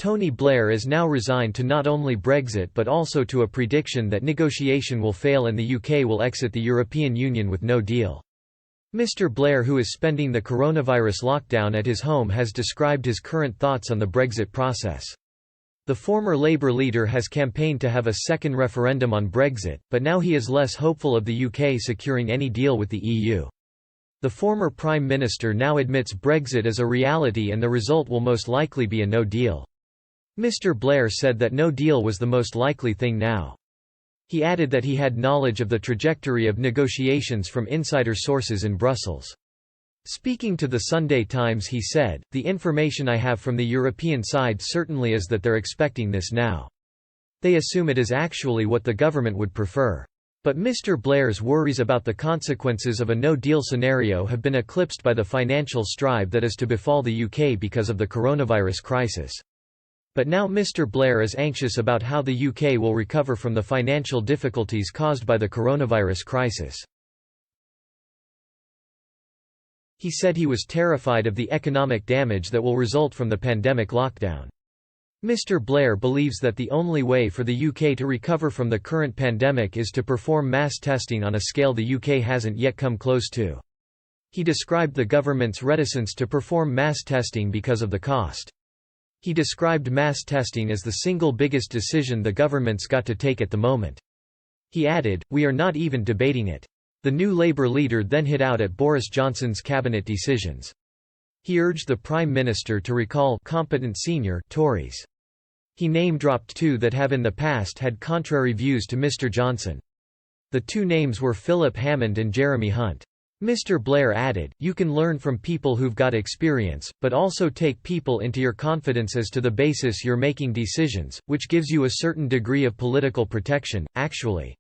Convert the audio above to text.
Tony Blair is now resigned to not only Brexit but also to a prediction that negotiation will fail and the UK will exit the European Union with no deal. Mr. Blair, who is spending the coronavirus lockdown at his home, has described his current thoughts on the Brexit process. The former Labour leader has campaigned to have a second referendum on Brexit, but now he is less hopeful of the UK securing any deal with the EU. The former Prime Minister now admits Brexit is a reality and the result will most likely be a no deal. Mr. Blair said that no deal was the most likely thing now. He added that he had knowledge of the trajectory of negotiations from insider sources in Brussels. Speaking to the Sunday Times, he said, "The information I have from the European side certainly is that they're expecting this now. They assume it is actually what the government would prefer." But Mr. Blair's worries about the consequences of a no-deal scenario have been eclipsed by the financial strive that is to befall the UK because of the coronavirus crisis. But now Mr. Blair is anxious about how the UK will recover from the financial difficulties caused by the coronavirus crisis. He said he was terrified of the economic damage that will result from the pandemic lockdown. Mr. Blair believes that the only way for the UK to recover from the current pandemic is to perform mass testing on a scale the UK hasn't yet come close to. He described the government's reticence to perform mass testing because of the cost. He described mass testing as the single biggest decision the government's got to take at the moment. He added, "We are not even debating it." The new Labour leader then hit out at Boris Johnson's cabinet decisions. He urged the Prime Minister to recall competent senior Tories. He name-dropped two that have in the past had contrary views to Mr. Johnson. The two names were Philip Hammond and Jeremy Hunt. Mr. Blair added, "You can learn from people who've got experience, but also take people into your confidence as to the basis you're making decisions, which gives you a certain degree of political protection, actually."